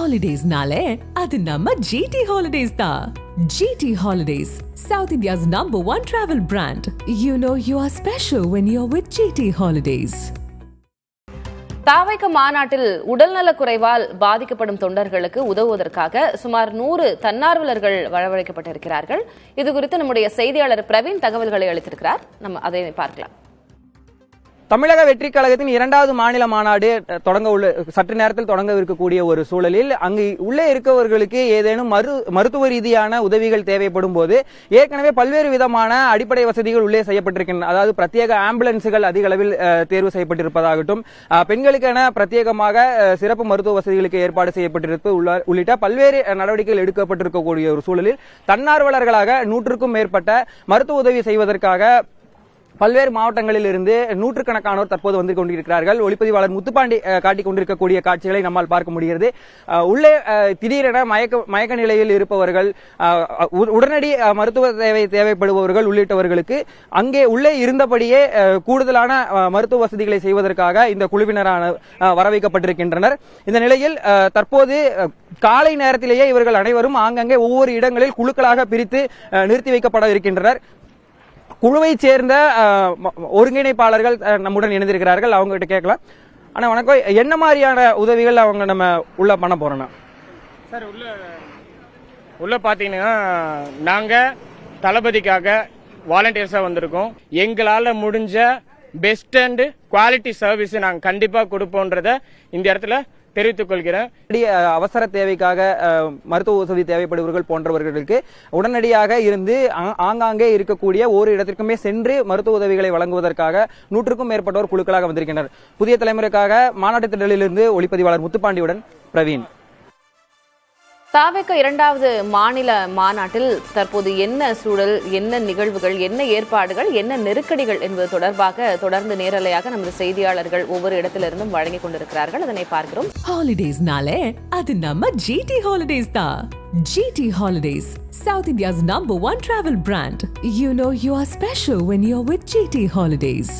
Holidays-nale, adu namma GT Holidays da. GT Holidays, South India's #1 travel brand. You know you are special when you're with GT Holidays. தாவைக்க மாநாட்டில் உடல்நலக் குறைவால் பாதிக்கப்படும் தொண்டர்களுக்கு உதவுவதற்காக சுமார் 100 தன்னார்வலர்கள் வரவழைக்கப்பட்டிருக்கிறார்கள். இது குறித்து நம்முடைய செய்தியாளர் பிரவீன் தகவல்களை அளித்திருக்கிறார். நம்ம அதை பார்க்கலாம். தமிழக வெற்றி கழகத்தின் 2வது மாநில மாநாடு சற்று நேரத்தில் தொடங்க இருக்கக்கூடிய ஒரு சூழலில் அங்கு உள்ளே இருக்கவர்களுக்கு ஏதேனும் மருத்துவ ரீதியான உதவிகள் தேவைப்படும் போது ஏற்கனவே பல்வேறு விதமான அடிப்படை வசதிகள் உள்ளே செய்யப்பட்டிருக்கின்றன. அதாவது பிரத்யேக ஆம்புலன்ஸுகள் அதிக அளவில் தேர்வு செய்யப்பட்டிருப்பதாகட்டும், பெண்களுக்கென பிரத்யேகமாக சிறப்பு மருத்துவ வசதிகளுக்கு ஏற்பாடு செய்யப்பட்டிருப்பது உள்ளிட்ட பல்வேறு நடவடிக்கைகள் எடுக்கப்பட்டிருக்கக்கூடிய ஒரு சூழலில் தன்னார்வலர்களாக 100க்கும் மேற்பட்ட மருத்துவ உதவி செய்வதற்காக பல்வேறு மாவட்டங்களில் இருந்து நூற்றுக்கணக்கானோர் தற்போது வந்து கொண்டிருக்கிறார்கள். ஒளிப்பதிவாளர் முத்துப்பாண்டி காட்டிக் கொண்டிருக்கக்கூடிய காட்சிகளை நம்மால் பார்க்க முடிகிறது. உள்ளே திடீரென மயக்க நிலையில் இருப்பவர்கள், உடனடி மருத்துவ தேவைப்படுபவர்கள் உள்ளிட்டவர்களுக்கு அங்கே உள்ளே இருந்தபடியே கூடுதலான மருத்துவ வசதிகளை செய்வதற்காக இந்த குழுவினரான வரவைக்கப்பட்டிருக்கின்றனர். இந்த நிலையில் தற்போது காலை நேரத்திலேயே இவர்கள் அனைவரும் ஆங்கங்கே ஒவ்வொரு இடங்களில் குழுக்களாக பிரித்து நிறுத்தி வைக்கப்பட இருக்கின்றனர். குழுவை சேர்ந்த ஒருங்கிணைப்பாளர்கள் நம்முடன் இணைந்திருக்கிறார்கள். அவங்க கிட்ட கேட்கலாம். ஆனா வணக்கம், என்ன மாதிரியான உதவிகள் அவங்க நம்ம உள்ள பண்ண போறோம்னா? சார் உள்ள பாத்தீங்கன்னா நாங்க தளபதிக்காக வாலண்டியர்ஸா வந்திருக்கோம். எங்களால முடிஞ்ச பெஸ்ட் அண்ட் குவாலிட்டி சர்வீஸ் நாங்க கண்டிப்பா கொடுப்போம்ன்றத இந்த இடத்துல தெரிவித்துக் கொள்கிறேன். அவசர தேவைக்காக மருத்துவ உதவி தேவைப்படுபவர்கள் போன்றவர்களுக்கு உடனடியாக இருந்து ஆங்காங்கே இருக்கக்கூடிய ஒரு இடத்திற்குமே சென்று மருத்துவ உதவிகளை வழங்குவதற்காக 100க்கும் மேற்பட்டோர் குழுக்களாக வந்திருக்கின்றனர். புதிய தலைமுறைக்காக மாநாட்டு திடலிலிருந்து ஒளிப்பதிவாளர் முத்துப்பாண்டியுடன் பிரவீன். தாவேக்க 2வது மாநில மாநாட்டில் தற்போது என்ன சூழல், என்ன நிகழ்வுகள், என்ன ஏற்பாடுகள், என்ன நெருக்கடிகள் என்பது தொடர்பாக தொடர்ந்து நேரலையாக நமது செய்தியாளர்கள் ஒவ்வொரு இடத்திலிருந்தும் வழங்கிக் கொண்டிருக்கிறார்கள். அதனை பார்க்கிறோம். Holidays-nale, adu namma GT Holidays da. GT Holidays, South India's #1 travel brand. You know you are special when you're with GT Holidays.